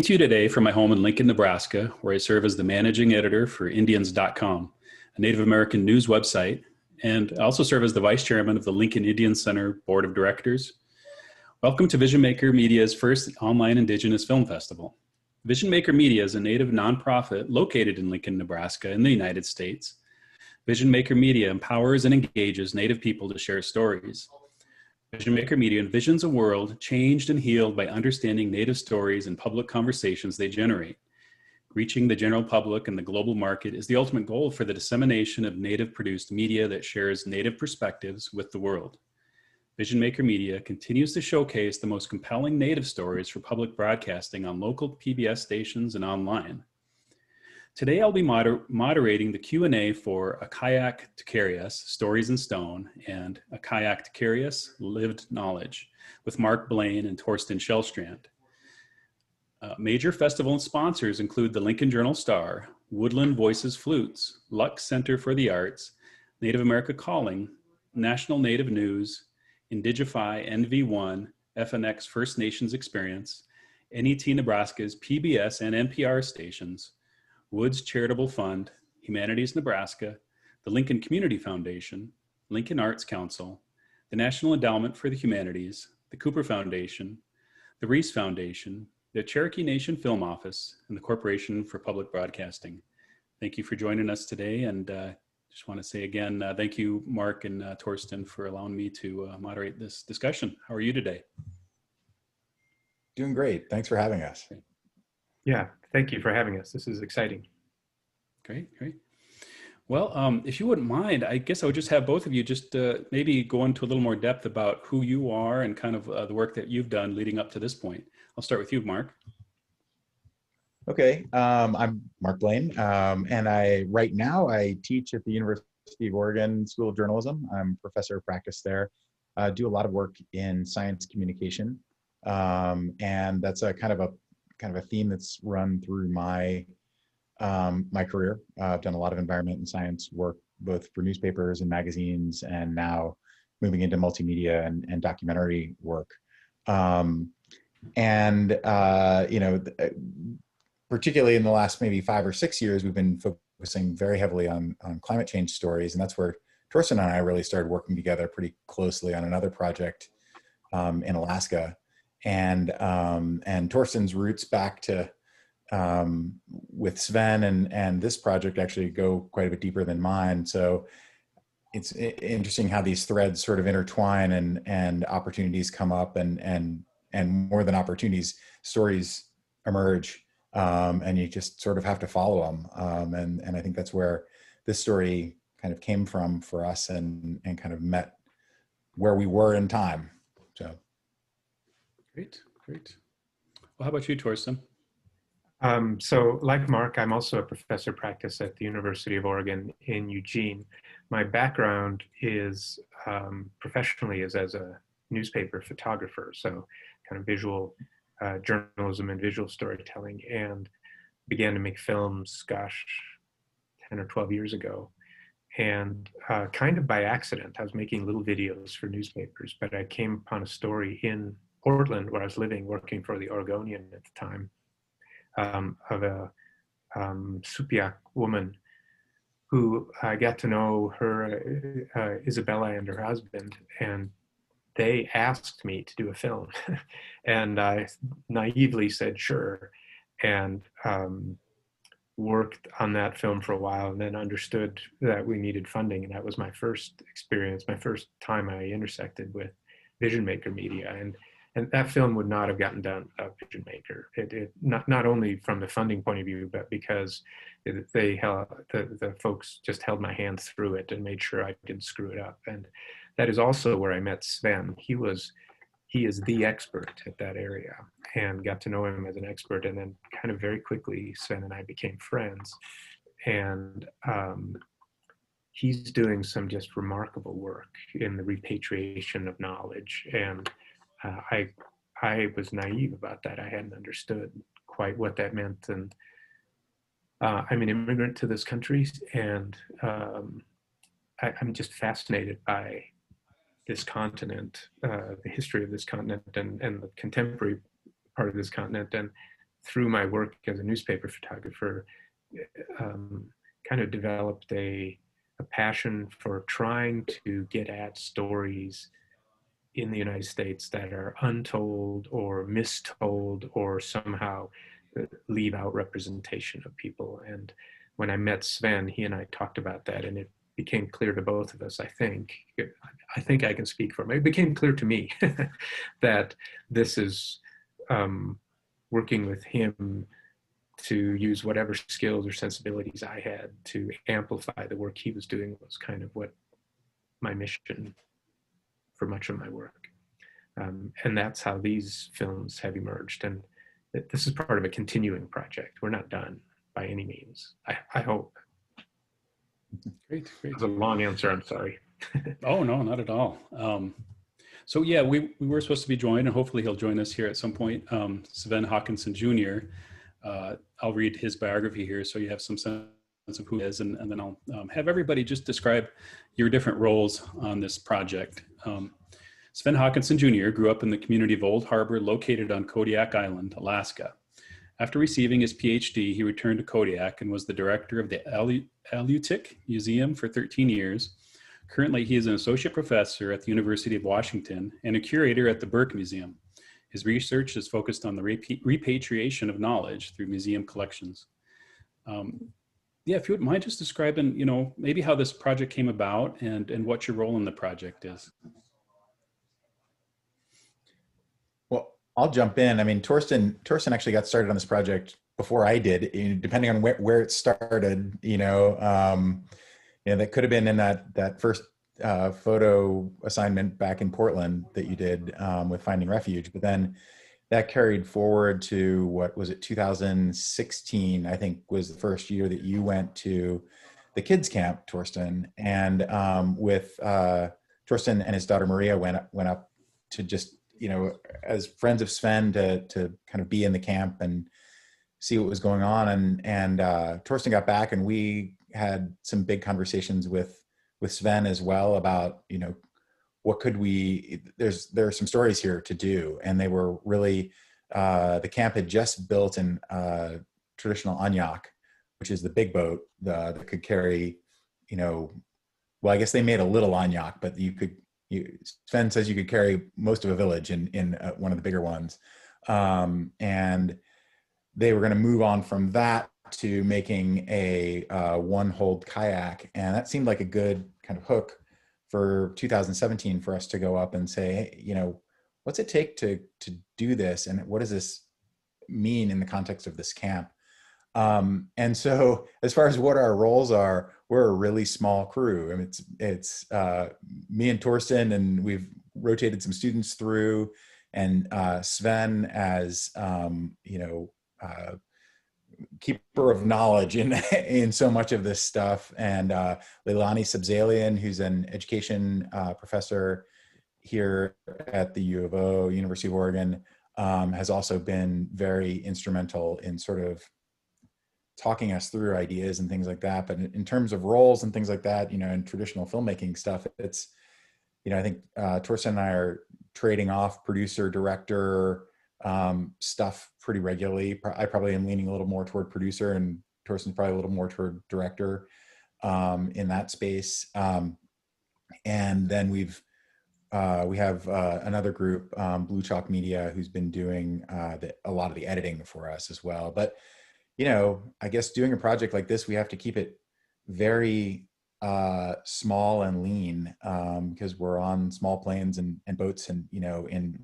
To you today from my home in Lincoln, Nebraska, where I serve as the managing editor for Indians.com, a Native American news website, and I also serve as the vice chairman of the Lincoln Indian Center Board of Directors. Welcome to Vision Maker Media's first online Indigenous Film Festival. Vision Maker Media is a Native nonprofit located in Lincoln, Nebraska in the United States. Vision Maker Media empowers and engages Native people to share stories. Vision Maker Media envisions a world changed and healed by understanding Native stories and public conversations they generate. Reaching the general public and the global market is the ultimate goal for the dissemination of Native-produced media that shares Native perspectives with the world. Vision Maker Media continues to showcase the most compelling Native stories for public broadcasting on local PBS stations and online. Today, I'll be moderating the Q&A for A Qayaq to Carry Us, Stories in Stone, and A Qayaq to Carry Us, Lived Knowledge, with Mark Blaine and Torsten Shellstrand. Major festival sponsors include the Lincoln Journal-Star, Woodland Voices Flutes, Lux Center for the Arts, Native America Calling, National Native News, Indigify NV1, FNX First Nations Experience, NET Nebraska's PBS and NPR stations, Woods Charitable Fund, Humanities Nebraska, the Lincoln Community Foundation, Lincoln Arts Council, the National Endowment for the Humanities, the Cooper Foundation, the Reese Foundation, the Cherokee Nation Film Office, and the Corporation for Public Broadcasting. Thank you for joining us today, and just want to say again, thank you, Mark and Torsten, for allowing me to moderate this discussion. How are you today? Doing great. Thanks for having us. Great. Yeah, thank you for having us. This is exciting. Great. Well, if you wouldn't mind, I guess I would just have both of you just maybe go into a little more depth about who you are and kind of the work that you've done leading up to this point. I'll start with you, Mark. Okay, I'm Mark Blaine, and right now I teach at the University of Oregon School of Journalism. I'm professor of practice there. I do a lot of work in science communication, and that's a kind of a theme that's run through my career. I've done a lot of environment and science work, both for newspapers and magazines, and now moving into multimedia and documentary work. Particularly in the last maybe 5 or 6 years, we've been focusing very heavily on climate change stories, and that's where Torsten and I really started working together pretty closely on another project in Alaska. And Torsten's roots back to with Sven and this project actually go quite a bit deeper than mine. So it's interesting how these threads sort of intertwine and opportunities come up and more than opportunities, stories emerge, and you just sort of have to follow them. And I think that's where this story kind of came from for us and kind of met where we were in time. So. Great. Well, how about you, Torsten? So like Mark, I'm also a professor of practice at the University of Oregon in Eugene. My background is professionally is as a newspaper photographer, so kind of visual journalism and visual storytelling, and began to make films, 10 or 12 years ago. And kind of by accident, I was making little videos for newspapers, but I came upon a story in Portland, where I was living, working for the Oregonian at the time, of a Supiaq woman who I got to know her, Isabella, and her husband, and they asked me to do a film. And I naively said, sure, and worked on that film for a while, and then understood that we needed funding. And that was my first experience, my first time I intersected with Vision Maker Media. And that film would not have gotten done without Vision Maker. It not only from the funding point of view, but because the folks just held my hand through it and made sure I didn't screw it up. And that is also where I met Sven. He is the expert at that area, and got to know him as an expert. And then kind of very quickly, Sven and I became friends. And he's doing some just remarkable work in the repatriation of knowledge. And I was naive about that. I hadn't understood quite what that meant. And I'm an immigrant to this country, and I'm just fascinated by this continent, the history of this continent, and the contemporary part of this continent. And through my work as a newspaper photographer, kind of developed a passion for trying to get at stories in the United States that are untold or mistold or somehow leave out representation of people. And when I met Sven, he and I talked about that, and it became clear to both of us, I think I can speak for him. It became clear to me that this is working with him to use whatever skills or sensibilities I had to amplify the work he was doing was kind of what my mission for much of my work. And that's how these films have emerged. And this is part of a continuing project. We're not done by any means, I hope. Great. That's a long answer, I'm sorry. Oh, no, not at all. So yeah, we were supposed to be joined, and hopefully he'll join us here at some point. Sven Hawkinson Jr. I'll read his biography here so you have some sense of who he is, and then I'll have everybody just describe your different roles on this project. Sven Hawkinson Jr. grew up in the community of Old Harbor, located on Kodiak Island, Alaska. After receiving his PhD, he returned to Kodiak and was the director of the Alutiiq Museum for 13 years. Currently, he is an associate professor at the University of Washington and a curator at the Burke Museum. His research is focused on the repatriation of knowledge through museum collections. Yeah, if you wouldn't mind just describing, maybe how this project came about and what your role in the project is. Well, I'll jump in. I mean, Torsten actually got started on this project before I did, depending on where it started, that could have been in that first photo assignment back in Portland that you did with Finding Refuge, but then that carried forward to, what was it, 2016, I think, was the first year that you went to the kids camp, Torsten, and with Torsten and his daughter Maria went up to just, as friends of Sven to kind of be in the camp and see what was going on. And Torsten got back, and we had some big conversations with Sven as well about, what could there are some stories here to do. And they were really, the camp had just built an traditional Qayaq, which is the big boat that could carry, well, I guess they made a little Qayaq, but Sven says you could carry most of a village in one of the bigger ones. And they were going to move on from that to making a one-hold kayak. And that seemed like a good kind of hook for 2017 for us to go up and say, hey, what's it take to do this? And what does this mean in the context of this camp? And so as far as what our roles are, we're a really small crew. I mean, it's me and Torsten, and we've rotated some students through, and Sven as, keeper of knowledge in so much of this stuff, and Leilani Sabzalian, who's an education professor here at the U of O, University of Oregon, has also been very instrumental in sort of talking us through ideas and things like that. But in terms of roles and things like that, in traditional filmmaking stuff, it's, I think Torsten and I are trading off producer, director, stuff pretty regularly. I probably am leaning a little more toward producer, and Torsten's probably a little more toward director in that space. And then we have another group, Blue Chalk Media, who's been doing a lot of the editing for us as well. But I guess doing a project like this, we have to keep it very small and lean, because we're on small planes and boats, and in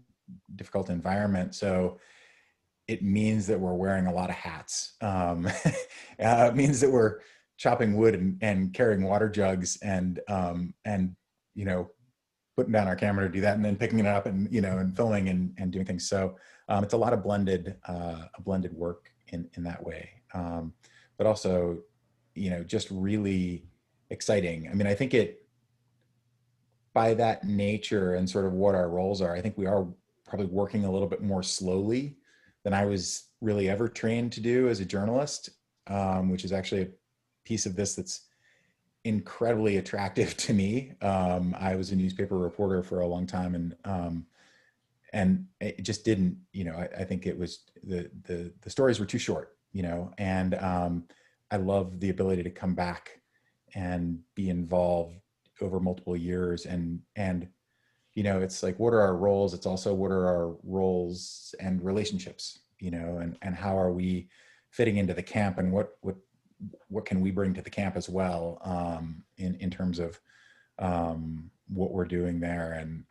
difficult environment. So it means that we're wearing a lot of hats. It means that we're chopping wood and carrying water jugs and putting down our camera to do that, and then picking it up and and filming and doing things. So it's a lot of blended work in that way, but also just really exciting. I mean, I think by that nature and sort of what our roles are, I think we are probably working a little bit more slowly than I was really ever trained to do as a journalist, which is actually a piece of this that's incredibly attractive to me. I was a newspaper reporter for a long time, and it just didn't, you know, I think it was the stories were too short, you know, and I love the ability to come back and be involved over multiple years, and you know, it's like, what are our roles? It's also, what are our roles and relationships, you know, and how are we fitting into the camp, and what can we bring to the camp as well, in terms of what we're doing there. And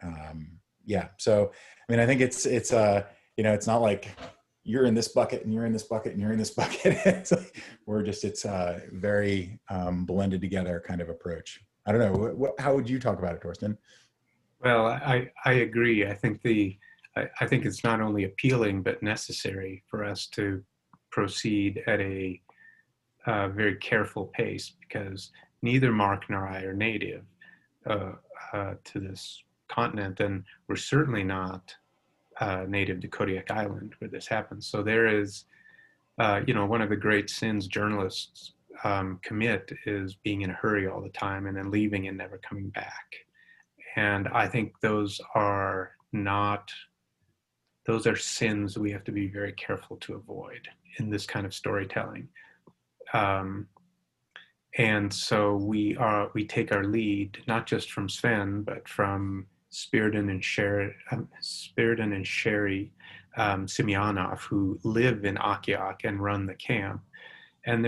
yeah, so I mean, I think it's you know, it's not like you're in this bucket and you're in this bucket and you're in this bucket. It's like, it's a very blended together kind of approach. I don't know, how would you talk about it, Torsten? Well, I agree. I think I think it's not only appealing but necessary for us to proceed at a very careful pace, because neither Mark nor I are native to this continent, and we're certainly not native to Kodiak Island where this happens. So there is, you know, one of the great sins journalists commit is being in a hurry all the time and then leaving and never coming back. And I think those are sins we have to be very careful to avoid in this kind of storytelling. And so we take our lead, not just from Sven, but from Spiridon and Sherry Semyonov, who live in Qayaq and run the camp. And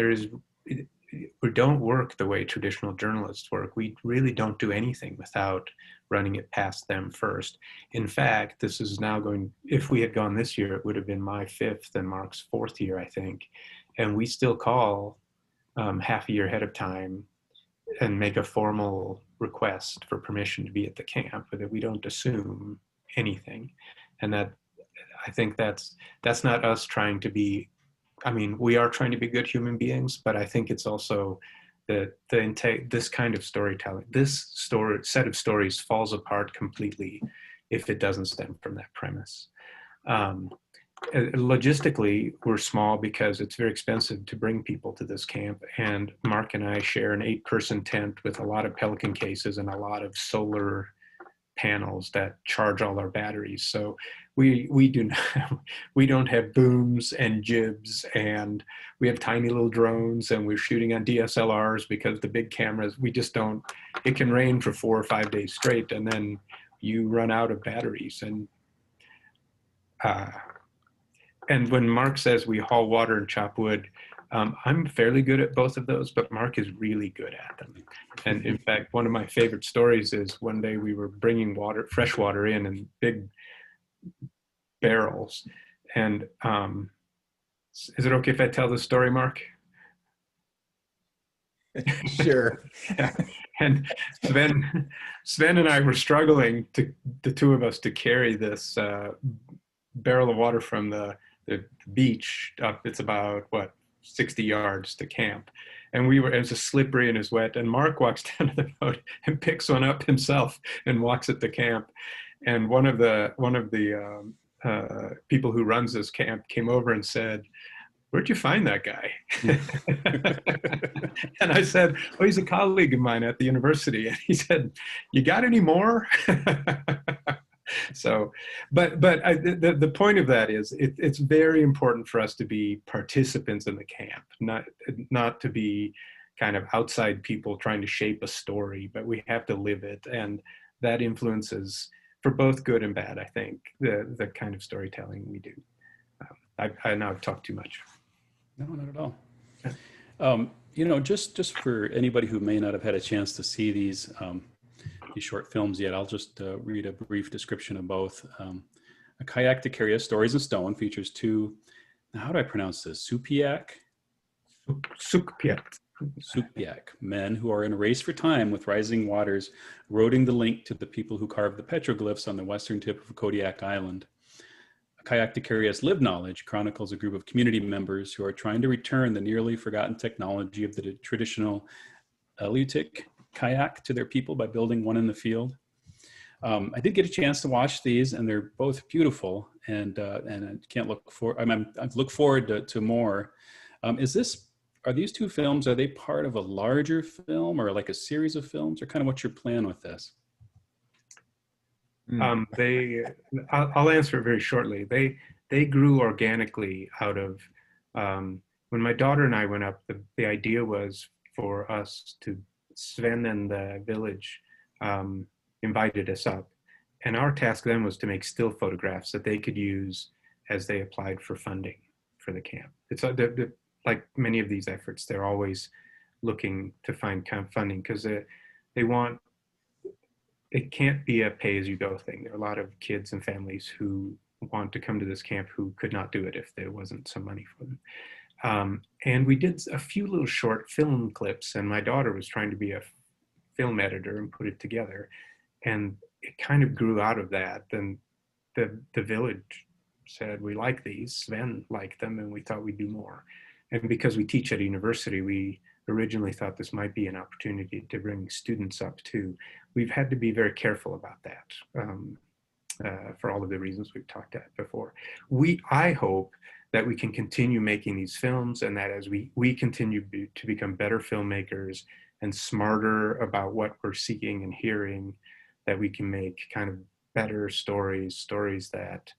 we don't work the way traditional journalists work. We really don't do anything without running it past them first. In fact, this is now if we had gone this year, it would have been my 5th and Mark's 4th year, I think. And we still call half a year ahead of time and make a formal request for permission to be at the camp, but that we don't assume anything. And that, I think that's not us trying to be, I mean, we are trying to be good human beings, but I think it's also this kind of storytelling, set of stories falls apart completely if it doesn't stem from that premise. Logistically, we're small because it's very expensive to bring people to this camp, and Mark and I share an 8-person tent with a lot of Pelican cases and a lot of solar panels that charge all our batteries. So we don't have booms and jibs, and we have tiny little drones, and we're shooting on DSLRs because the big cameras, we just don't. It can rain for 4 or 5 days straight, and then you run out of batteries. And when Mark says we haul water and chop wood, I'm fairly good at both of those, but Mark is really good at them. And in fact, one of my favorite stories is one day we were bringing fresh water in big barrels. And is it okay if I tell the story, Mark? Sure. And Sven and I were struggling, the two of us, to carry this barrel of water from the beach up. It's about 60 yards to camp, and it was a slippery and it's wet, and Mark walks down to the boat and picks one up himself and walks it to camp. And one of the people who runs this camp came over and said, "Where'd you find that guy?" And I said, "Oh, he's a colleague of mine at the university." And he said, "You got any more?" So, but the point of that is it's very important for us to be participants in the camp, not to be kind of outside people trying to shape a story, but we have to live it, and that influences, for both good and bad, I think, the kind of storytelling we do. I now have talked too much. No, not at all. You know, just for anybody who may not have had a chance to see these short films yet, I'll just read a brief description of both. A Kayak to Carry Us, Stories in Stone, features two, how do I pronounce this? Supiak men who are in a race for time with rising waters, eroding the link to the people who carved the petroglyphs on the western tip of Kodiak Island. A Kayak to Carry Us Live Knowledge chronicles a group of community members who are trying to return the nearly forgotten technology of the traditional Aleutic kayak to their people by building one in the field. I did get a chance to watch these, and they're both beautiful, and I can't look for. I look forward to more. Are these two films? Are they part of a larger film, or like a series of films, or kind of what's your plan with this? I'll answer it very shortly. They grew organically out of, when my daughter and I went up, the idea was for us to, Sven and the village invited us up. And our task then was to make still photographs that they could use as they applied for funding for the camp. It's like many of these efforts, they're always looking to find camp funding because they want, it can't be a pay-as-you-go thing. There are a lot of kids and families who want to come to this camp who could not do it if there wasn't some money for them. And we did a few little short film clips, and my daughter was trying to be a film editor and put it together. And it kind of grew out of that. Then the village said, we like these, Sven liked them, and we thought we'd do more. And because we teach at a university, we originally thought this might be an opportunity to bring students up too. We've had to be very careful about that for all of the reasons we've talked about before. I hope that we can continue making these films, and that as we continue to become better filmmakers and smarter about what we're seeking and hearing, that we can make kind of better stories that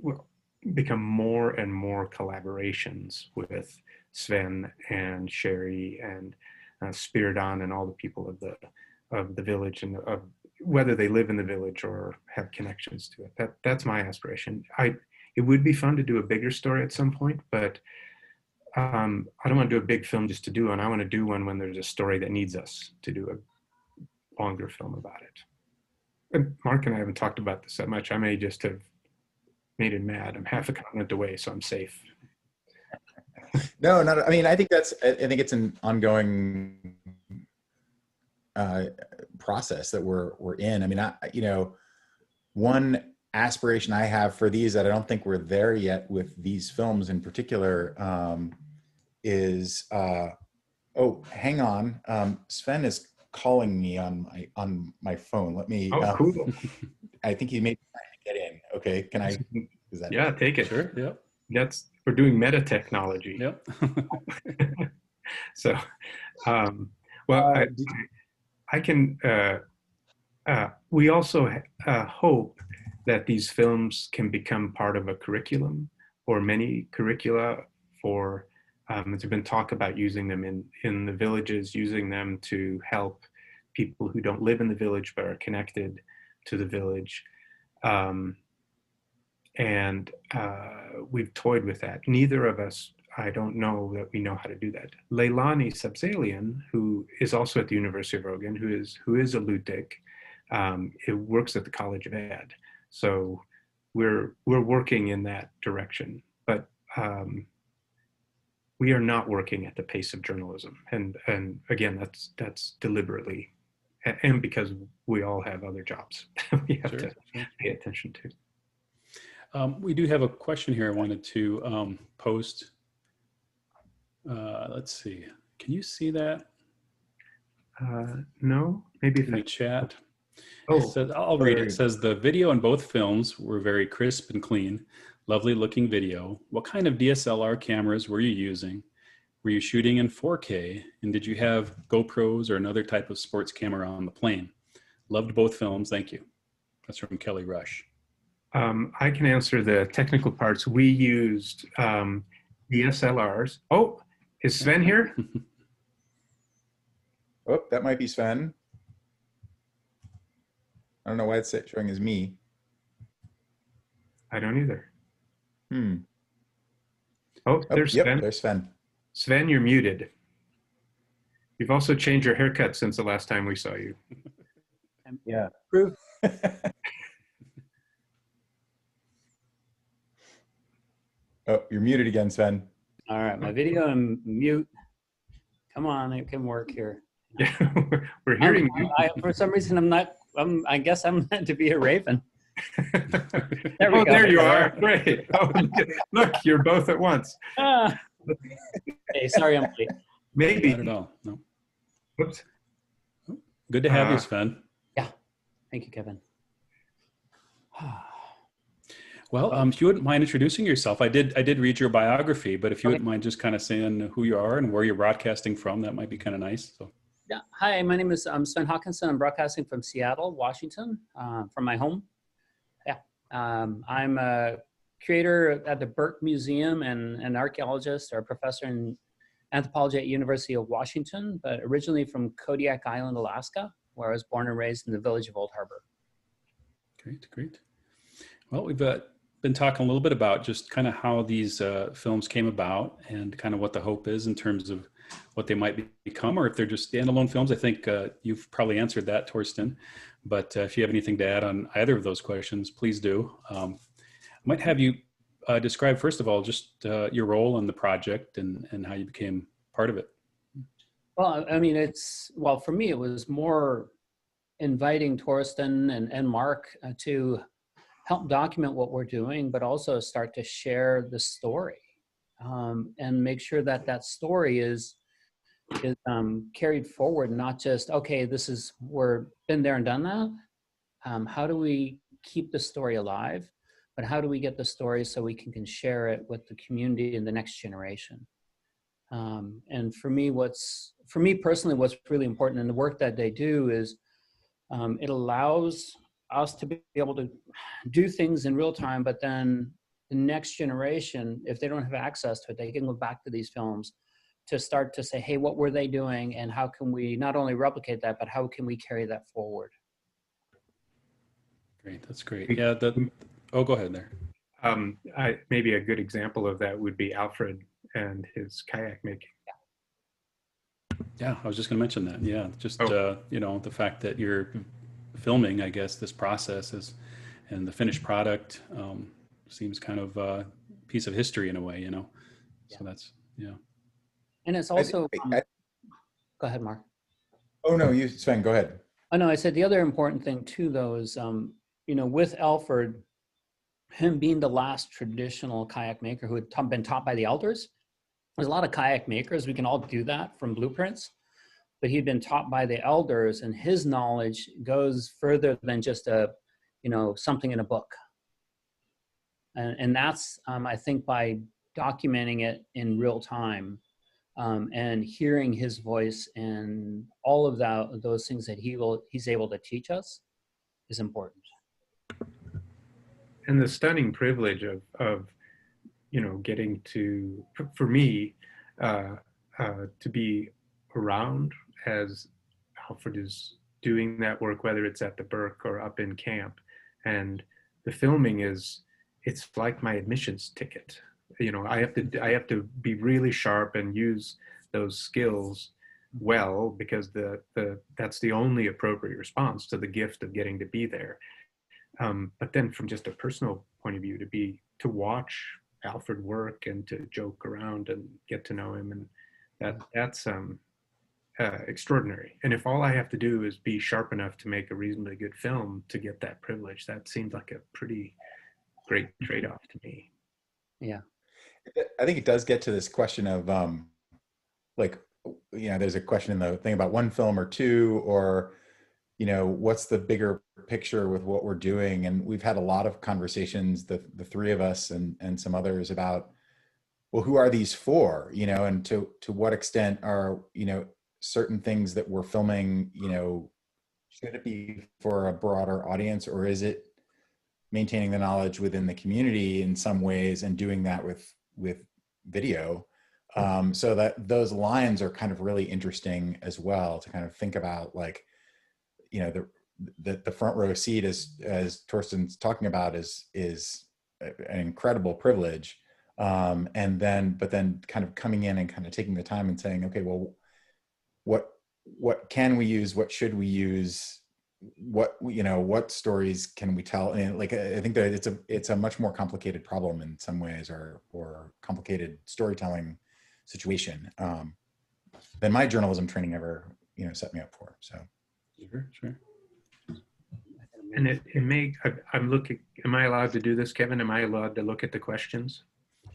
will become more and more collaborations with Sven and Sherry and Spiridon and all the people of the village, and of whether they live in the village or have connections to it. That's my aspiration. It would be fun to do a bigger story at some point, but I don't want to do a big film just to do one. I want to do one when there's a story that needs us to do a longer film about it. And Mark and I haven't talked about this that much. I may just have made him mad. I'm half a continent away, so I'm safe. No, not. I mean, I think it's an ongoing process that we're in. I mean, one aspiration I have for these that I don't think we're there yet with these films in particular is. Oh, hang on. Sven is calling me on my phone. Let me. Oh, cool. I think he may be trying to get in. Okay, can I? Is that? Yeah, take it. Sure. Yep. We're doing meta technology. Yep. So, well, I can. We also hope that these films can become part of a curriculum or many curricula for. There's been talk about using them in the villages, using them to help people who don't live in the village but are connected to the village. And we've toyed with that. Neither of us, I don't know that we know how to do that. Leilani Sabzalian, who is also at the University of Oregon, who is a ludic, it works at the College of Ed. So we're working in that direction. But we are not working at the pace of journalism. And again, that's deliberately, and because we all have other jobs we have to pay attention to. We do have a question here I wanted to post. Let's see. Can you see that? No, maybe in the chat. Oh, says, I'll read it. It says the video in both films were very crisp and clean. Lovely looking video. What kind of DSLR cameras were you using? Were you shooting in 4K? And did you have GoPros or another type of sports camera on the plane? Loved both films. Thank you. That's from Kelly Rush. I can answer the technical parts. We used DSLRs. Oh, is Sven here? Oh, that might be Sven. I don't know why it's showing as me. I don't either. Oh, there's Sven. Yep, there's Sven. Sven, you're muted. You've also changed your haircut since the last time we saw you. Yeah. Oh, you're muted again, Sven. All right, my video and mute. Come on, it can work here. Yeah, we're hearing you. For some reason, I guess I'm meant to be a raven. There we go. There you are. Great. Oh, look, you're both at once. Hey, sorry I'm late. Maybe. Not at all. No. Whoops. Good to have you, Sven. Yeah. Thank you, Kevin. Well, if you wouldn't mind introducing yourself, I did read your biography, but if you wouldn't mind just kind of saying who you are and where you're broadcasting from, that might be kind of nice. So. Yeah. Hi, my name is Sven Hawkinson. I'm broadcasting from Seattle, Washington, from my home. Yeah. I'm a curator at the Burke Museum and an archaeologist or a professor in anthropology at University of Washington, but originally from Kodiak Island, Alaska, where I was born and raised in the village of Old Harbor. Great, great. Well, we've been talking a little bit about just kind of how these films came about and kind of what the hope is in terms of what they might become, or if they're just standalone films. I think you've probably answered that, Torsten, but if you have anything to add on either of those questions, please do. I might have you describe, first of all, just your role in the project and how you became part of it. Well, I mean, well, for me, it was more inviting Torsten and Mark to help document what we're doing, but also start to share the story and make sure that that story is carried forward, not just, okay, we're been there and done that. How do we keep the story alive? But how do we get the story so we can share it with the community and the next generation? And for me personally, what's really important in the work that they do is it allows us to be able to do things in real time, but then the next generation, if they don't have access to it, they can go back to these films to start to say, hey, what were they doing? And how can we not only replicate that, but how can we carry that forward? Great, that's great. Yeah, oh, go ahead there. Maybe a good example of that would be Alfred and his kayak making. Yeah, I was just going to mention that. Yeah, just you know, the fact that you're filming, I guess, this process is, and the finished product seems kind of a piece of history in a way, you know. So that's And it's also go ahead, Mark. Oh no, you, Sven, go ahead. Oh no, I said the other important thing too, though, is you know, with Alfred, him being the last traditional kayak maker who had been taught by the elders. There's a lot of kayak makers. We can all do that from blueprints, but he'd been taught by the elders, and his knowledge goes further than just something in a book. And that's, I think, by documenting it in real time and hearing his voice and all of those things that he's able to teach us is important. And the stunning privilege of getting to, for me, to be around as Alfred is doing that work, whether it's at the Burke or up in camp. And the filming it's like my admissions ticket. You know, I have to be really sharp and use those skills well, because that's the only appropriate response to the gift of getting to be there. But then from just a personal point of view, to watch Alfred work and to joke around and get to know him, and that's extraordinary. And if all I have to do is be sharp enough to make a reasonably good film to get that privilege, that seems like a pretty great trade-off to me. Yeah. I think it does get to this question of like, you know, there's a question in the thing about one film or two, or, you know, what's the bigger picture with what we're doing? And we've had a lot of conversations, the three of us and some others, about, well, who are these for, you know, and to what extent are, you know, certain things that we're filming, you know, should it be for a broader audience, or is it maintaining the knowledge within the community in some ways and doing that with video? So that those lines are kind of really interesting as well to kind of think about, like, you know, the front row seat, as Torsten's talking about, is an incredible privilege. But then kind of coming in and kind of taking the time and saying, okay, well, what can we use? What should we use? What stories can we tell? And like, I think that it's a much more complicated problem in some ways, or complicated storytelling situation than my journalism training ever, you know, set me up for. So. Sure. And it may, I'm looking, am I allowed to do this, Kevin? Am I allowed to look at the questions?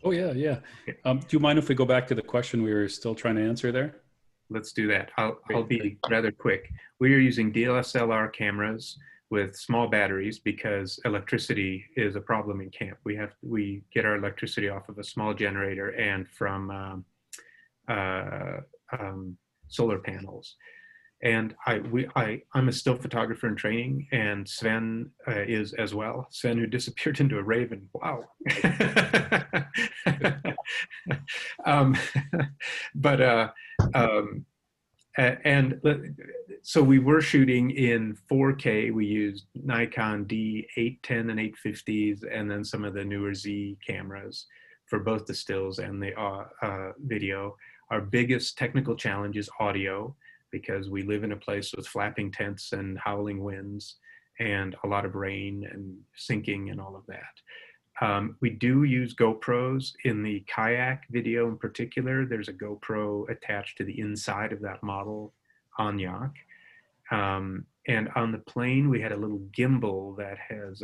Oh yeah. Do you mind if we go back to the question we were still trying to answer there? Let's do that. I'll be rather quick. We are using DSLR cameras with small batteries because electricity is a problem in camp. We get our electricity off of a small generator and from solar panels. And I'm a still photographer in training, and Sven is as well. Sven, who disappeared into a raven. Wow. But so we were shooting in 4K. We used Nikon D810 and 850s, and then some of the newer Z cameras for both the stills and the video. Our biggest technical challenge is audio, because we live in a place with flapping tents and howling winds and a lot of rain and sinking and all of that. We do use GoPros in the Qayaq video in particular. There's a GoPro attached to the inside of that model Qayaq. And on the plane, we had a little gimbal that has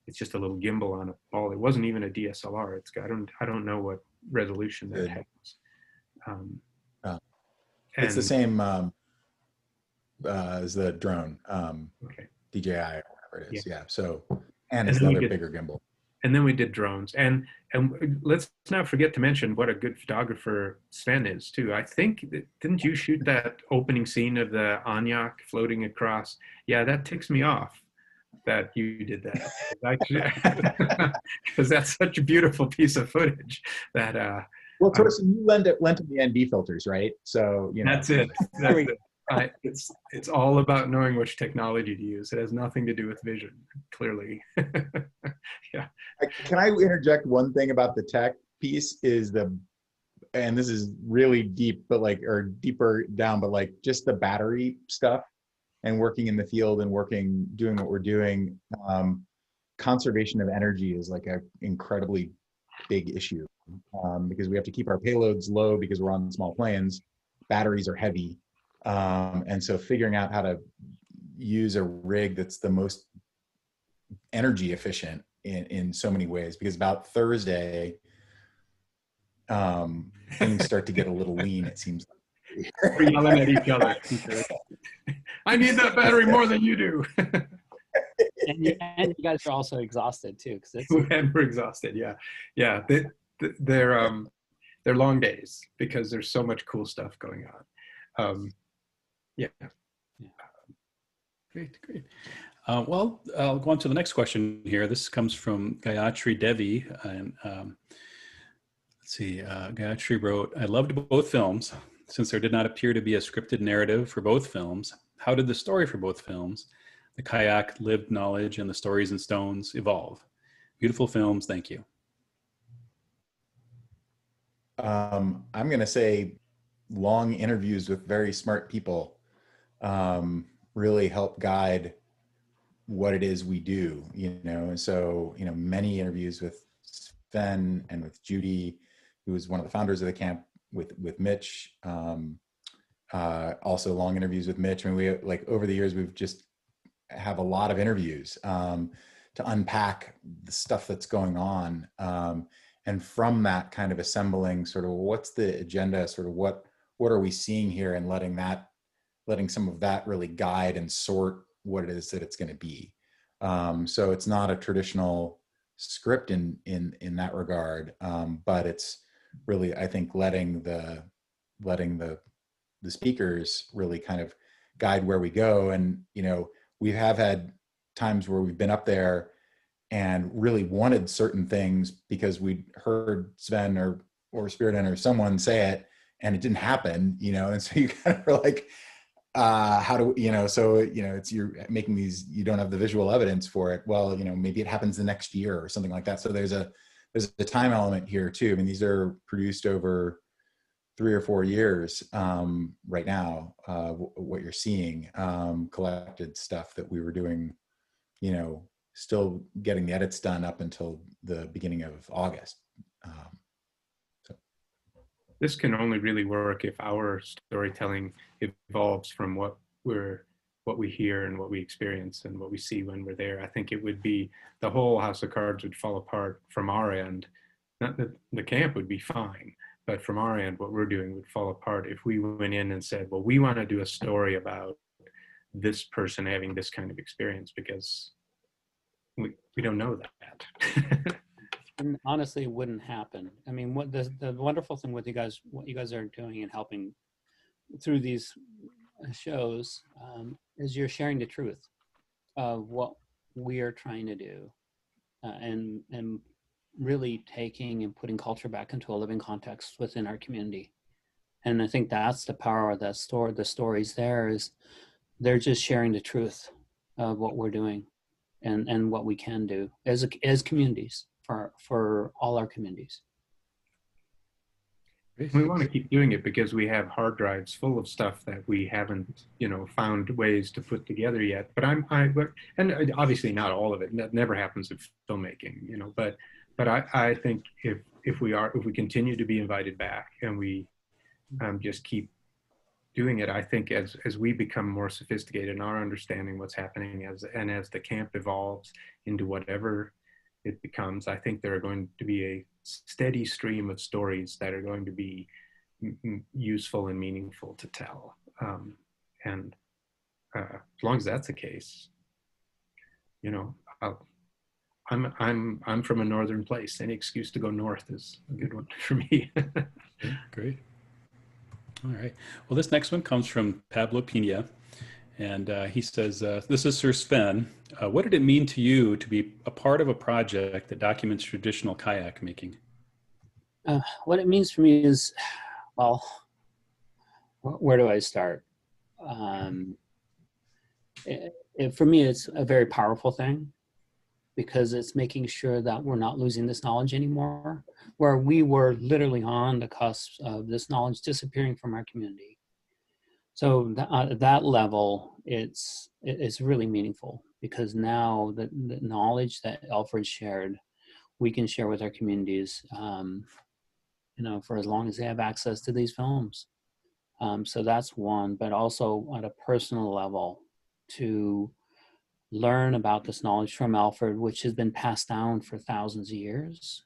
it's just a little gimbal on a ball. It wasn't even a DSLR. It's got, I don't know what resolution that has. It's the same as the drone, Okay. DJI or whatever it is. Yeah. So, and And it's then we another did- bigger gimbal. And then we did drones, and let's not forget to mention what a good photographer Sven is too. I think didn't you shoot that opening scene of the Qayaq floating across? Yeah, that ticks me off that you did that, because that's such a beautiful piece of footage. That Well, Torsten, you lent him the ND filters, right? So you know. that's it. That's it. It's all about knowing which technology to use. It has nothing to do with vision, clearly. Yeah. Can I interject one thing about the tech piece? And this is really deep, but or deeper down, but just the battery stuff and working in the field and doing what we're doing. Conservation of energy is an incredibly big issue, because we have to keep our payloads low because we're on small planes. Batteries are heavy. And so figuring out how to use a rig that's the most energy efficient in so many ways, because about Thursday, things start to get a little lean, it seems like. We're yelling at each other. I need that battery more than you do. And you guys are also exhausted too, because And we're exhausted. Yeah. They're long days because there's so much cool stuff going on. Yeah. Great. Well, I'll go on to the next question here. This comes from Gayatri Devi. And let's see, Gayatri wrote, I loved both films. Since there did not appear to be a scripted narrative for both films, how did the story for both films, the Qayaq lived knowledge and the stories in stones, evolve? Beautiful films, thank you. I'm going to say long interviews with very smart people really help guide what it is we do, and so, many interviews with Sven and with Judy, who was one of the founders of the camp, with Mitch, also long interviews with Mitch. I mean, we over the years, we've just have a lot of interviews to unpack the stuff that's going on. And from that kind of assembling sort of what's the agenda, sort of what are we seeing here, and letting some of that really guide and sort what it is that it's going to be. So it's not a traditional script in that regard, but it's really, I think, letting the speakers really kind of guide where we go. And we have had times where we've been up there and really wanted certain things because we'd heard Sven or Spiridon or someone say it, and it didn't happen, and so you kind of are like, how do so it's, you're making these, you don't have the visual evidence for it. Well, maybe it happens the next year or something like that. So there's a time element here too. I mean, these are produced over 3 or 4 years right now. What you're seeing, collected stuff that we were doing, still getting the edits done up until the beginning of August. This can only really work if our storytelling evolves from what we hear and what we experience and what we see when we're there. I think it would be, the whole House of Cards would fall apart from our end. Not that the camp would be fine, but from our end, what we're doing would fall apart if we went in and said, well, we want to do a story about this person having this kind of experience, because we don't know that. And honestly, it wouldn't happen. I mean, what the wonderful thing with what you guys are doing and helping through these shows is you're sharing the truth of what we are trying to do, and really taking and putting culture back into a living context within our community. And I think that's the power of that story. The stories there is they're just sharing the truth of what we're doing and what we can do as communities for all our communities. We want to keep doing it because we have hard drives full of stuff that we haven't, found ways to put together yet. But and obviously not all of it. That never happens with filmmaking, But I think if we continue to be invited back and we just keep doing it, I think as we become more sophisticated in our understanding what's happening as the camp evolves into whatever it becomes, I think there are going to be a steady stream of stories that are going to be useful and meaningful to tell. And as long as that's the case, I'm from a northern place. Any excuse to go north is a good one for me. Great. All right. Well, this next one comes from Pablo Pina. And he says, this is Sir Sven. What did it mean to you to be a part of a project that documents traditional kayak making? What it means for me is, well, where do I start? For me, it's a very powerful thing because it's making sure that we're not losing this knowledge anymore, where we were literally on the cusp of this knowledge disappearing from our community. So at that level, it's really meaningful because now the knowledge that Alfred shared, we can share with our communities, for as long as they have access to these films. So that's one, but also on a personal level to learn about this knowledge from Alfred, which has been passed down for thousands of years,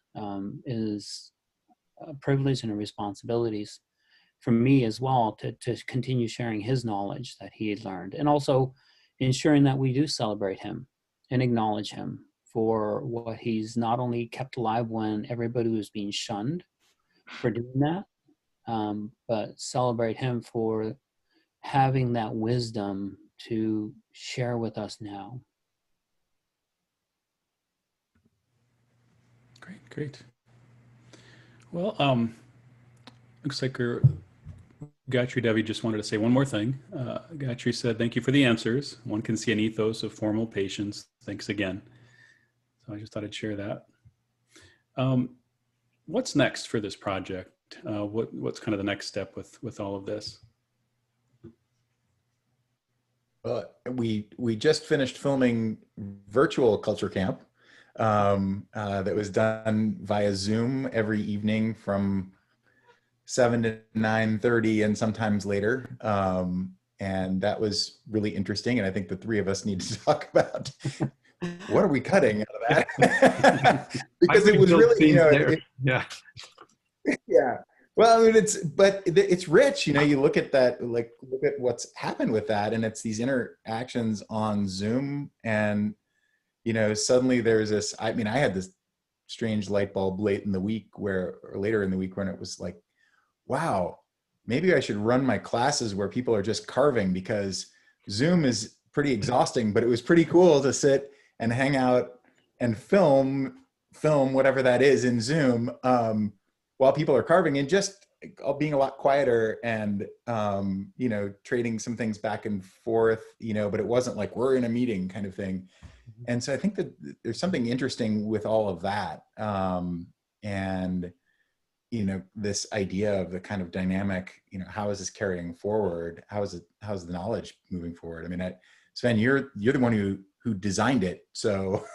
is a privilege and a responsibilities for me as well to continue sharing his knowledge that he had learned, and also ensuring that we do celebrate him and acknowledge him for what he's not only kept alive when everybody was being shunned for doing that, but celebrate him for having that wisdom to share with us now. Great. Well, looks like Gayatri Devi just wanted to say one more thing. Gayatri said, thank you for the answers. One can see an ethos of formal patience. Thanks again. So I just thought I'd share that. What's next for this project? What's kind of the next step with all of this? Well, we just finished filming virtual culture camp that was done via Zoom every evening from 7 to 9:30 and sometimes later. And that was really interesting. And I think the three of us need to talk about what are we cutting out of that? Because it was really, yeah. Yeah. Well, I mean, it's rich, you look at that, look at what's happened with that. And it's these interactions on Zoom and, suddenly there's this, I had this strange light bulb later in the week when it was like, wow, maybe I should run my classes where people are just carving, because Zoom is pretty exhausting, but it was pretty cool to sit and hang out and film whatever that is in Zoom while people are carving and just being a lot quieter and, trading some things back and forth, but it wasn't like we're in a meeting kind of thing. And so I think that there's something interesting with all of that. And this idea of the kind of dynamic, how is this carrying forward? How's the knowledge moving forward? I mean, Sven, you're the one who designed it. So,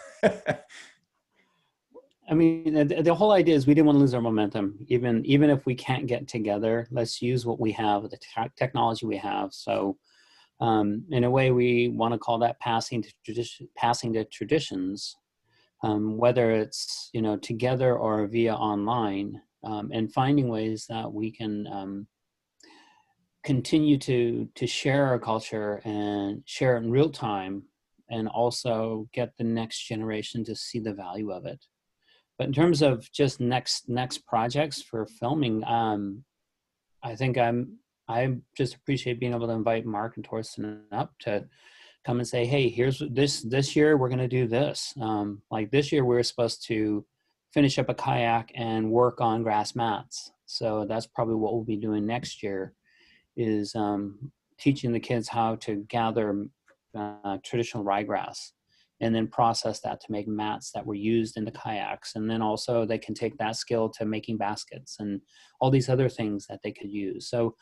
I mean, the whole idea is we didn't want to lose our momentum. Even if we can't get together, let's use what we have, the technology we have. So, in a way, we want to call that passing to traditions, whether it's together or via online. And finding ways that we can continue to share our culture and share it in real time, and also get the next generation to see the value of it. But in terms of just next projects for filming, I think I'm I just appreciate being able to invite Mark and Torsten up to come and say, hey, here's this year we're going to do this. Like this year we were supposed to finish up a kayak and work on grass mats. So that's probably what we'll be doing next year, is teaching the kids how to gather traditional ryegrass and then process that to make mats that were used in the kayaks. And then also they can take that skill to making baskets and all these other things that they could use. So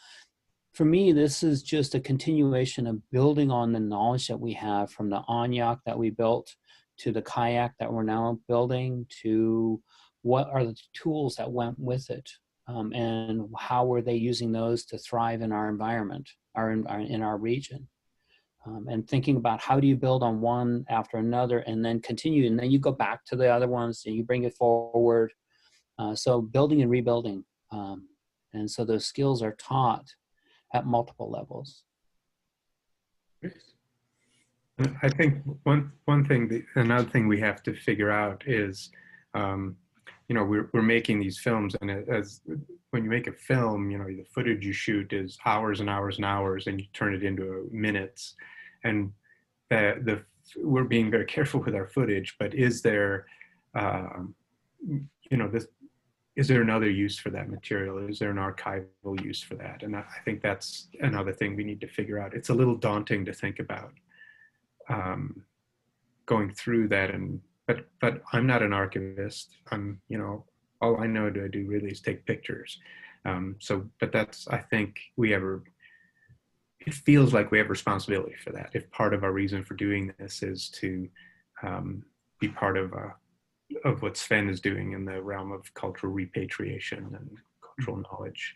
for me, this is just a continuation of building on the knowledge that we have from the Qayaq that we built, to the kayak that we're now building, to what are the tools that went with it, and how were they using those to thrive in our environment, in our region. And thinking about how do you build on one after another and then continue, and then you go back to the other ones and you bring it forward. So building and rebuilding. And so those skills are taught at multiple levels. I think another thing we have to figure out is, you know, we're making these films, and as when you make a film, you know, the footage you shoot is hours and hours and hours, and you turn it into minutes. And we're being very careful with our footage, but is there, you know, is there another use for that material? Is there an archival use for that? And I think that's another thing we need to figure out. It's a little daunting to think about going through that, but I'm not an archivist. I'm, you know, all I know to do really is take pictures. But that's, I think it feels like we have responsibility for that. If part of our reason for doing this is to be part of what Sven is doing in the realm of cultural repatriation and cultural knowledge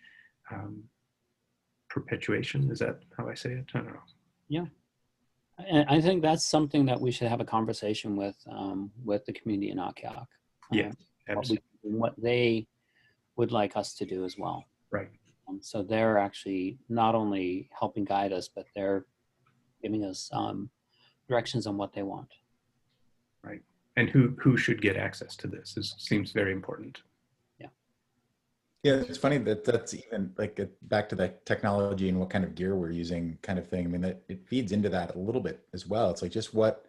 perpetuation. Is that how I say it? I don't know. Yeah. And I think that's something that we should have a conversation with the community in Qayaq. Yeah, absolutely. What they would like us to do as well. Right. So they're actually not only helping guide us, but they're giving us directions on what they want. Right. And who should get access to this seems very important. Yeah. Yeah, it's funny that's even like back to the technology and what kind of gear we're using kind of thing. I mean, that it feeds into that a little bit as well. It's like, just what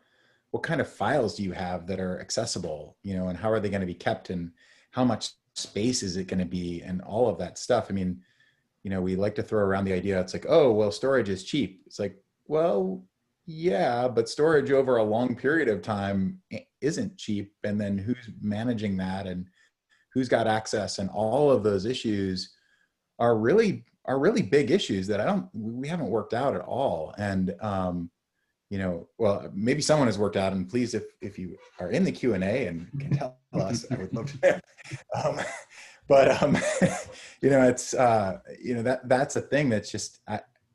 kind of files do you have that are accessible, you know, and how are they going to be kept, and how much space is it going to be, and all of that stuff. I mean, you know, we like to throw around the idea, it's like, oh, well, storage is cheap. It's like, well, yeah, but storage over a long period of time isn't cheap. And then who's managing that, and who's got access, and all of those issues are really big issues that we haven't worked out at all. And, you know, well, maybe someone has worked out, and please, if you are in the Q&A and can tell us, I would love to. You know, it's, you know, that's a thing that's just,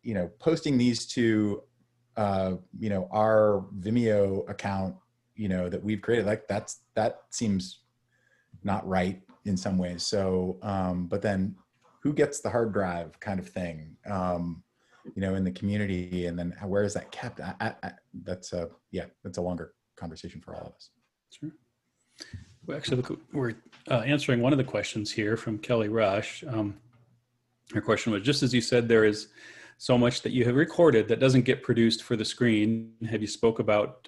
you know, posting these to, you know, our Vimeo account, you know, that we've created, like that seems not right in some ways. So, but then who gets the hard drive kind of thing, you know, in the community, and then where is that kept? That's a longer conversation for all of us. Sure. Well, actually, we're answering one of the questions here from Kelly Rush. Her question was, just as you said, there is so much that you have recorded that doesn't get produced for the screen. Have you spoke about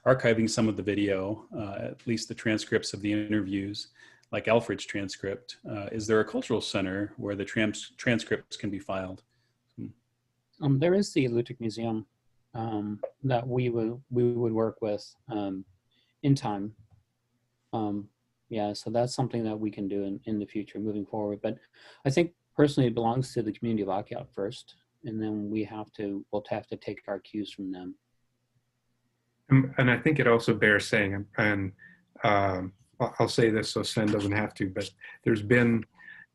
archiving some of the video, at least the transcripts of the interviews, like Alfred's transcript? Is there a cultural center where the transcripts can be filed? There is the Lutic Museum that we would work with in time. Yeah, so that's something that we can do in the future moving forward. But I think personally it belongs to the community of Qayaq first, and then we'll have to take our cues from them. And I think it also bears saying, and I'll say this so Sven doesn't have to, but there's been,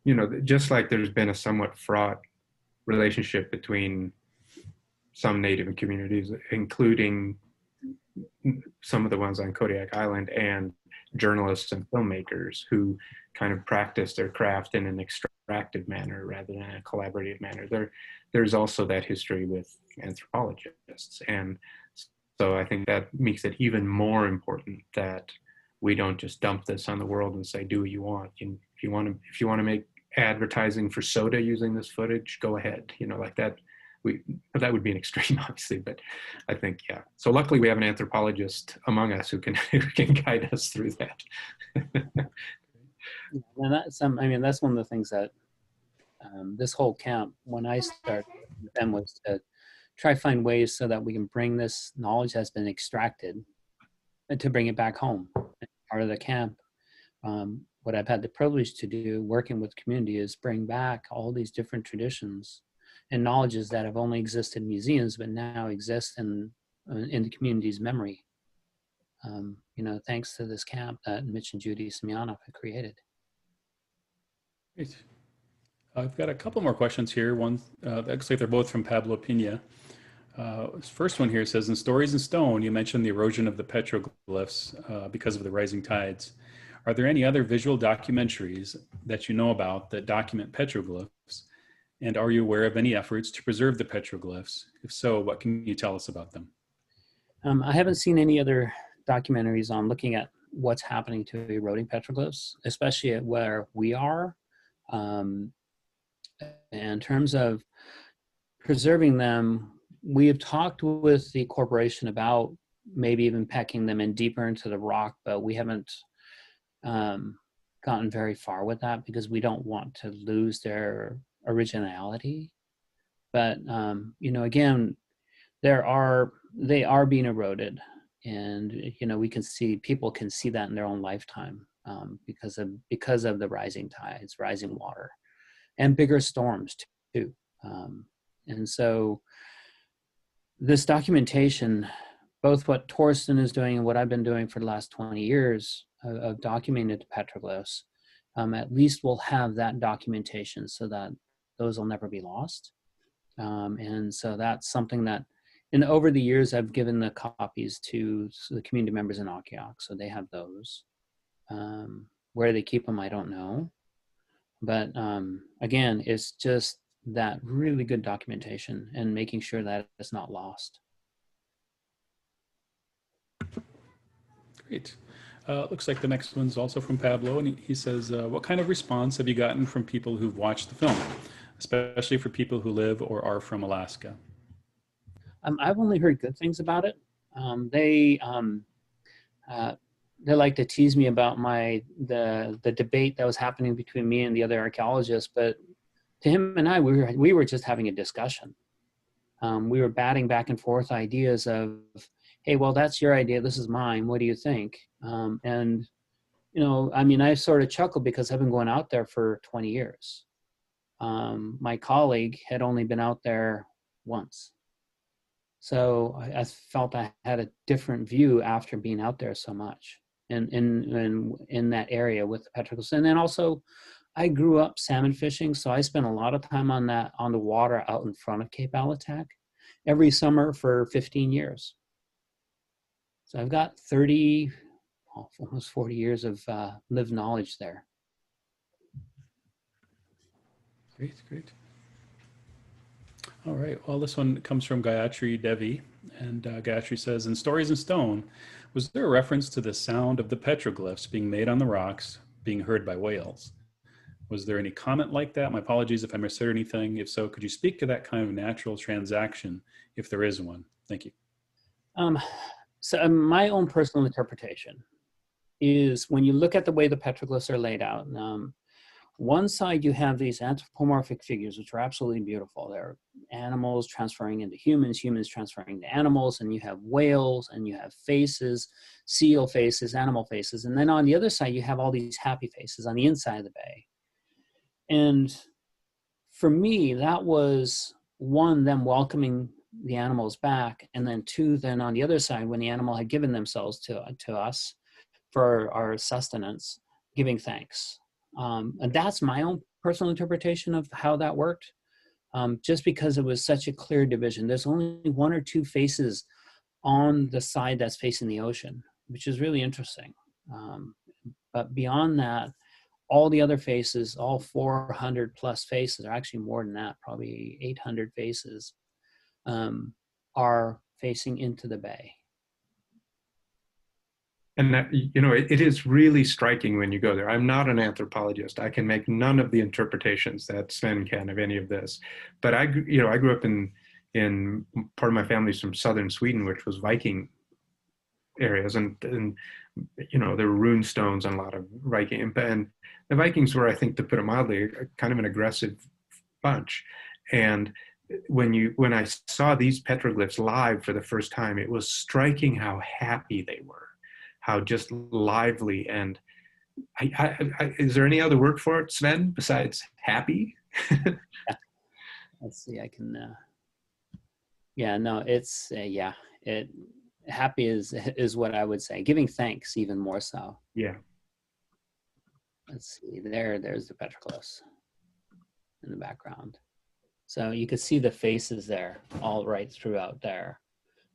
you know, just like there's been a somewhat fraught relationship between some Native communities, including some of the ones on Kodiak Island, and journalists and filmmakers who kind of practice their craft in an extractive manner rather than a collaborative manner. There's also that history with anthropologists. And so I think that makes it even more important that we don't just dump this on the world and say, do what you want. If you want to make advertising for soda using this footage, go ahead. You know, like that. But that would be an extreme, obviously. But I think, yeah. So luckily, we have an anthropologist among us who can guide us through that. And that's, I mean, that's one of the things that this whole camp, when I started with them, was to try to find ways so that we can bring this knowledge that's been extracted and to bring it back home. Part of the camp, what I've had the privilege to do working with community is bring back all these different traditions and knowledges that have only existed in museums, but now exist in the community's memory. You know, thanks to this camp that Mitch and Judy Semyonov have created. Great. I've got a couple more questions here. One, looks like they're both from Pablo Pina. This first one here says, in Stories in Stone, you mentioned the erosion of the petroglyphs because of the rising tides. Are there any other visual documentaries that you know about that document petroglyphs? And are you aware of any efforts to preserve the petroglyphs? If so, what can you tell us about them? I haven't seen any other documentaries on looking at what's happening to eroding petroglyphs, especially at where we are. In terms of preserving them, we have talked with the corporation about maybe even pecking them in deeper into the rock, but we haven't gotten very far with that because we don't want to lose their originality. But you know, again, they are being eroded, and you know, we can see, people can see that in their own lifetime because of the rising tides, rising water, and bigger storms too. And so this documentation, both what Torsten is doing and what I've been doing for the last 20 years of documenting the petroglyphs, at least we'll have that documentation so that those will never be lost. And so that's something that, and over the years, I've given the copies to the community members in Qayaq, so they have those. Where they keep them, I don't know. But again, it's just that really good documentation and making sure that it's not lost. Great. Looks like the next one's also from Pablo, and he says, what kind of response have you gotten from people who've watched the film, especially for people who live or are from Alaska? I've only heard good things about it. They like to tease me about the debate that was happening between me and the other archaeologists, but to him and I, we were just having a discussion. We were batting back and forth ideas of, hey, well, that's your idea, this is mine, what do you think? And, you know, I mean, I sort of chuckled because I've been going out there for 20 years. My colleague had only been out there once. So I felt I had a different view after being out there so much in that area with the petroglyphs. And then also, I grew up salmon fishing, so I spent a lot of time on the water out in front of Cape Alitac every summer for 15 years. So I've got almost 40 years of lived knowledge there. Great, great. All right, well, this one comes from Gayatri Devi, and Gayatri says, in Stories in Stone, was there a reference to the sound of the petroglyphs being made on the rocks being heard by whales? Was there any comment like that? My apologies if I misheard anything. If so, could you speak to that kind of natural transaction, if there is one? Thank you. So my own personal interpretation is when you look at the way the petroglyphs are laid out, one side you have these anthropomorphic figures, which are absolutely beautiful. They're animals transferring into humans, humans transferring to animals, and you have whales, and you have faces, seal faces, animal faces. And then on the other side, you have all these happy faces on the inside of the bay. And for me, that was one, them welcoming the animals back, and then two, then on the other side, when the animal had given themselves to us for our sustenance, giving thanks. And that's my own personal interpretation of how that worked, just because it was such a clear division. There's only one or two faces on the side that's facing the ocean, which is really interesting. But beyond that, all the other faces, all 400 plus faces, or actually more than that, probably 800 faces, are facing into the bay. And that, you know, it is really striking when you go there. I'm not an anthropologist. I can make none of the interpretations that Sven can of any of this. But I grew up in part of my family's from southern Sweden, which was Viking areas, and you know, there were rune stones on a lot of Viking, and the Vikings were, I think, to put it mildly, kind of an aggressive bunch. And when I saw these petroglyphs live for the first time, it was striking how happy they were, how just lively. And is there any other word for it, Sven, besides happy? Yeah. Let's see, I can, yeah, no, it's, yeah, happy is what I would say. Giving thanks even more so. Yeah. Let's see, there's the petroglyphs in the background. So you could see the faces there, all right throughout there.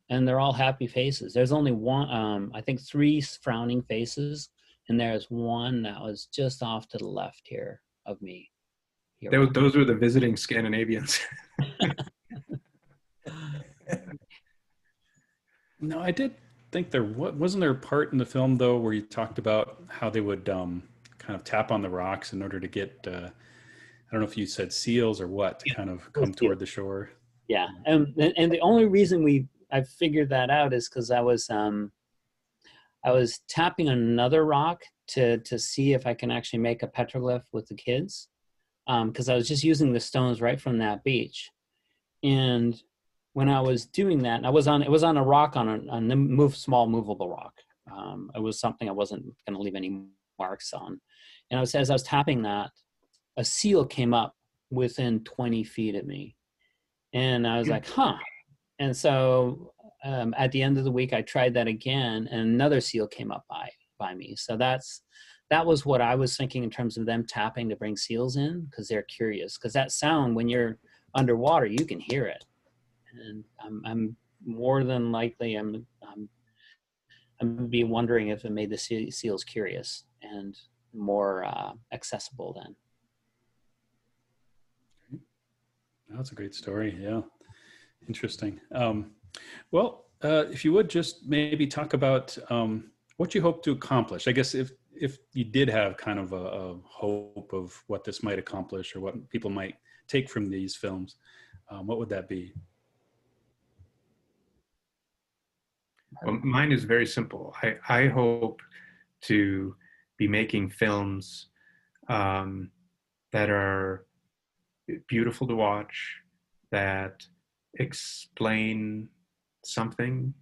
And they're all happy faces. There's only one, I think 3 frowning faces, and there's one that was just off to the left here of me. Those were the visiting Scandinavians. No, I did think wasn't there a part in the film though where you talked about how they would kind of tap on the rocks in order to get I don't know if you said seals or what to kind of come toward the shore. Yeah, and the only reason I figured that out is because I was tapping another rock to see if I can actually make a petroglyph with the kids, because I was just using the stones right from that beach. And when I was doing that, and it was on a rock, on a small movable rock. It was something I wasn't going to leave any marks on. And as I was tapping that, a seal came up within 20 feet of me. And I was like, huh. And so at the end of the week, I tried that again, and another seal came up by me. So that was what I was thinking in terms of them tapping to bring seals in, because they're curious. Because that sound, when you're underwater, you can hear it. And I'm more than likely, I'm be wondering if it made the seals curious and more accessible then. That's a great story. Yeah. Interesting. Well, if you would just maybe talk about what you hope to accomplish. I guess if you did have kind of a hope of what this might accomplish or what people might take from these films, what would that be? Well, mine is very simple. I hope to be making films that are beautiful to watch, that explain something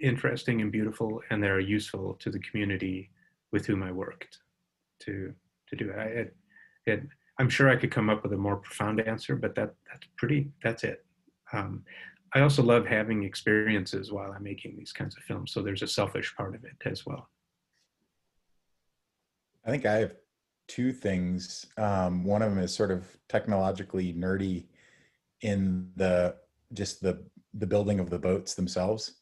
interesting and beautiful, and that are useful to the community with whom I worked to do it. I'm sure I could come up with a more profound answer, but that's it. I also love having experiences while I'm making these kinds of films. So there's a selfish part of it as well. I think I have 2 things. One of them is sort of technologically nerdy in the building of the boats themselves,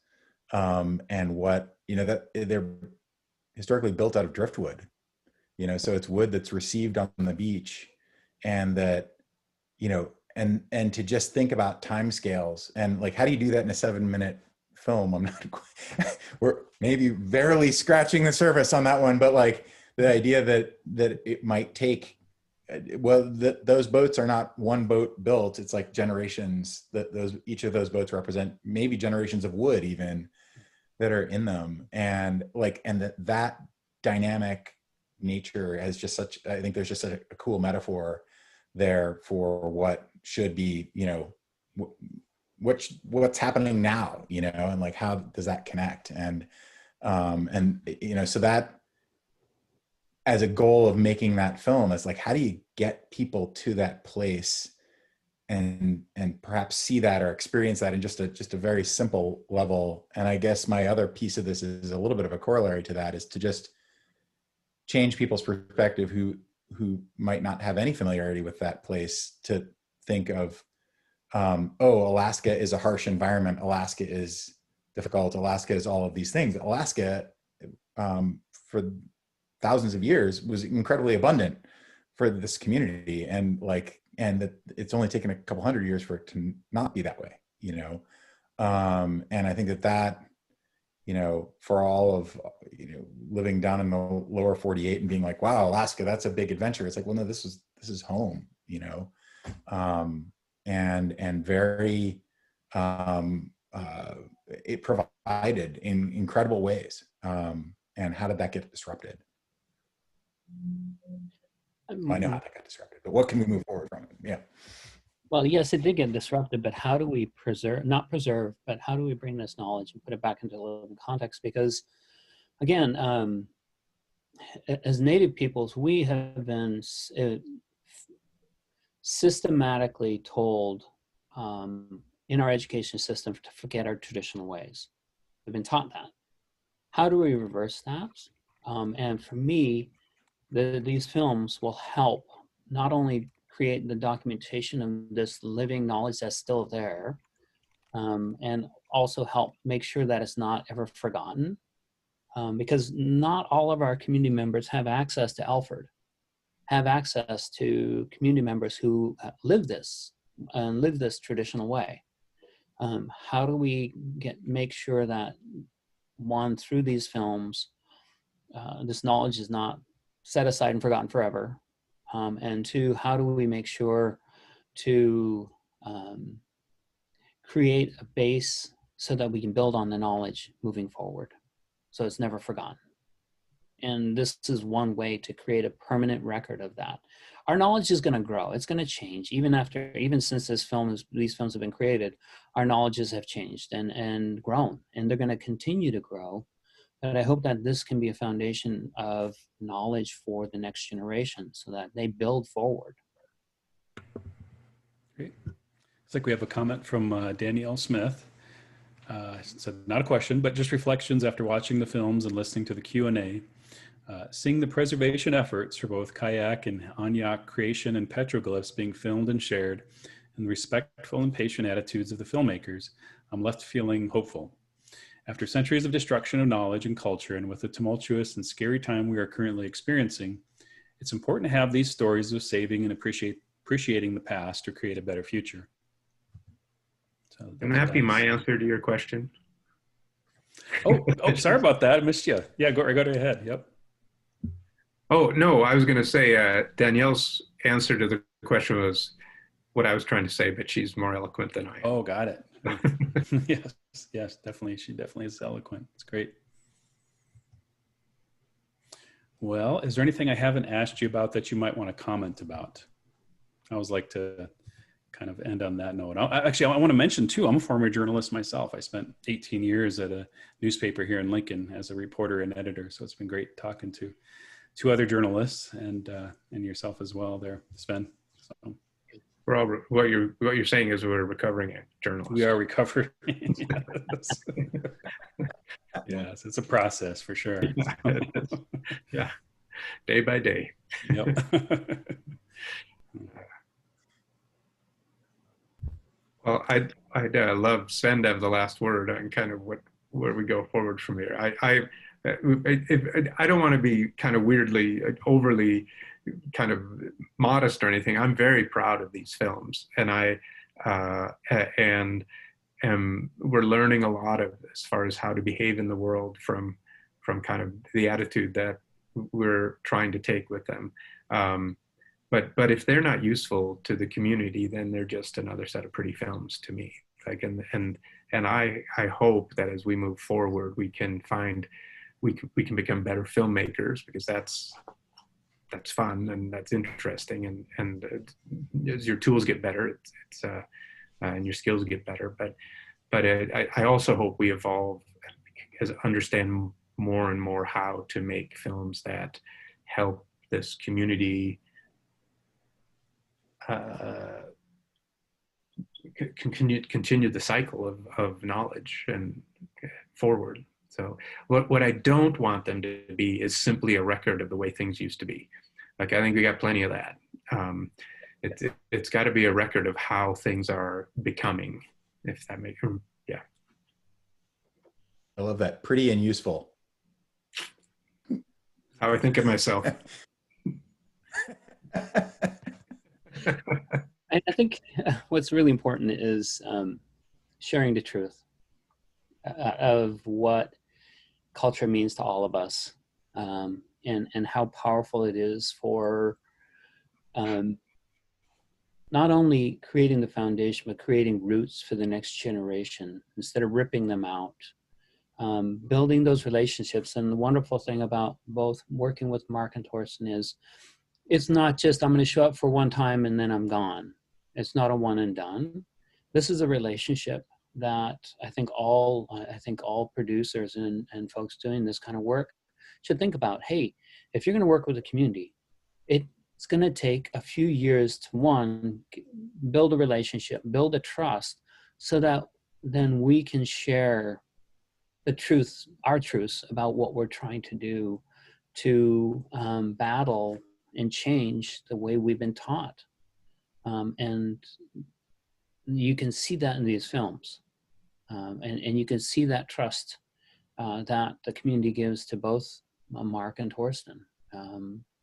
and what, you know, that they're historically built out of driftwood, you know, so it's wood that's received on the beach, and that, you know, and to just think about timescales and like, how do you do that in a 7-minute film? I'm not, we're maybe barely scratching the surface on that one, but like the idea that it might take, well, those boats are not one boat built. It's like generations, that each of those boats represent maybe generations of wood even that are in them. And like, and that dynamic nature has just such, I think there's just a cool metaphor there for what should be, you know, what's happening now, you know, and like, how does that connect? And you know, so that as a goal of making that film, it's like, how do you get people to that place and perhaps see that or experience that in just a very simple level? And I guess my other piece of this is a little bit of a corollary to that, is to just change people's perspective who might not have any familiarity with that place, to think of, oh, Alaska is a harsh environment. Alaska is difficult. Alaska is all of these things. Alaska, for thousands of years, was incredibly abundant for this community. And like, and that it's only taken a couple hundred years for it to not be that way, you know? And I think that, for all of, living down in the lower 48 and being like, wow, Alaska, that's a big adventure. It's like, well, no, this is home, and very, it provided in incredible ways. And how did that get disrupted? I know how that got disrupted, but what can we move forward from it? Yeah. Well, yes, it did get disrupted, but how do we not preserve, but how do we bring this knowledge and put it back into living context? Because again, as Native peoples, we have been systematically told in our education system to forget our traditional ways. We've been taught that. How do we reverse that? And for me, these films will help not only create the documentation of this living knowledge that's still there, and also help make sure that it's not ever forgotten, because not all of our community members have access to Alfred, have access to community members who live this traditional way. How do we make sure that, one, through these films, this knowledge is not set aside and forgotten forever, and two, how do we make sure to create a base so that we can build on the knowledge moving forward, so it's never forgotten? And this is one way to create a permanent record of that. Our knowledge is going to grow. It's going to change. Even since these films have been created, our knowledges have changed and grown, and they're going to continue to grow. But I hope that this can be a foundation of knowledge for the next generation so that they build forward. Great. Looks like we have a comment from Danielle Smith. Said, not a question, but just reflections after watching the films and listening to the Q&A. Seeing the preservation efforts for both Qayaq and Qayaq creation and petroglyphs being filmed and shared, and the respectful and patient attitudes of the filmmakers, I'm left feeling hopeful. After centuries of destruction of knowledge and culture, and with the tumultuous and scary time we are currently experiencing, it's important to have these stories of saving and appreciating the past to create a better future. So Can that be my answer to your question? Oh, sorry about that. I missed you. Yeah, go right ahead. Yep. Oh, no, I was going to say Danielle's answer to the question was what I was trying to say, but she's more eloquent than I am. Oh, got it. Yes, definitely. She definitely is eloquent. It's great. Well, is there anything I haven't asked you about that you might want to comment about? I always like to kind of end on that note. Actually, I want to mention too, I'm a former journalist myself. I spent 18 years at a newspaper here in Lincoln as a reporter and editor. So it's been great talking to two other journalists and yourself as well there, Sven. So. We're all, what you're saying is we're recovering journalists. We are recovering. Yes. Yes, it's a process for sure. Yeah, day by day. Yep. Well, I'd love Sven to have the last word on kind of where we go forward from here. I don't want to be kind of weirdly, overly kind of modest or anything. I'm very proud of these films, and we're learning a lot of as far as how to behave in the world from kind of the attitude that we're trying to take with them. But if they're not useful to the community, then they're just another set of pretty films to me. Like, and I hope that as we move forward, we can become better filmmakers, because that's fun and that's interesting, and as your tools get better, and your skills get better. But I also hope we evolve as understand more and more how to make films that help this community continue the cycle of knowledge and forward. So what I don't want them to be is simply a record of the way things used to be. Like, I think we got plenty of that. It's got to be a record of how things are becoming, if that makes sense. Yeah. I love that. Pretty and useful. How I think of myself. I think what's really important is sharing the truth of what culture means to all of us, and how powerful it is for not only creating the foundation, but creating roots for the next generation instead of ripping them out. Building those relationships. And the wonderful thing about both working with Mark and Torsten is it's not just I'm going to show up for one time and then I'm gone. It's not a one and done. This is a relationship that I think all producers and folks doing this kind of work should think about. Hey, if you're going to work with a community, it's going to take a few years to, one, build a relationship, build a trust, so that then we can share the truth, our truths about what we're trying to do to battle and change the way we've been taught. And you can see that in these films. And you can see that trust that the community gives to both Mark and Torsten.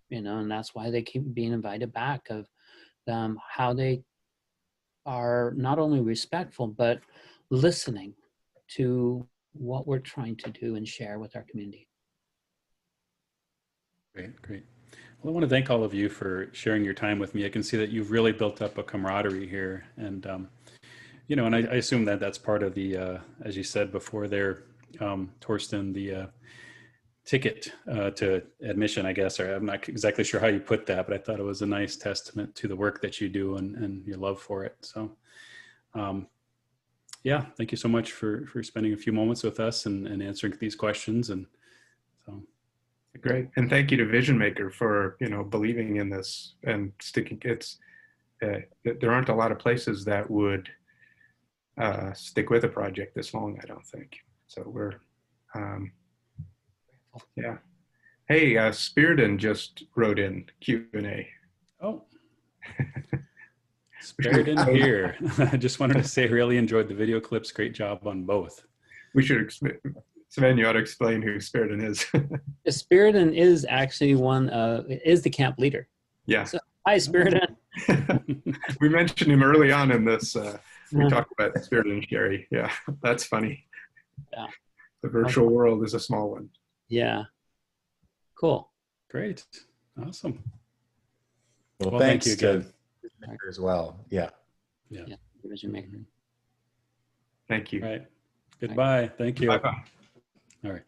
You know, and that's why they keep being invited back, of how they are not only respectful, but listening to what we're trying to do and share with our community. Great, great. Well, I want to thank all of you for sharing your time with me. I can see that you've really built up a camaraderie here, and you know, and I assume that that's part of the, as you said before there, Torsten, the ticket to admission, I guess, or I'm not exactly sure how you put that, but I thought it was a nice testament to the work that you do and your love for it. So, yeah, thank you so much for spending a few moments with us and answering these questions. And so. Great. And thank you to Vision Maker for, you know, believing in this and sticking. It's, there aren't a lot of places that would stick with a project this long, I don't think. So we're, yeah. Hey, Spiridon just wrote in Q&A. Oh. Spiridon here. I just wanted to say I really enjoyed the video clips. Great job on both. We should, Sven, you ought to explain who Spiridon is. Spiridon is actually is the camp leader. Yeah. So, hi, Spiridon. We mentioned him early on in this. We talked about Spiridon Sherry. Yeah, that's funny. Yeah. The virtual world is a small one. Yeah. Cool. Great. Awesome. Well, thank thanks you again. to as well. Yeah. Yeah. Vision Maker. Thank you. All right. Goodbye. Thank you. Bye-bye. All right.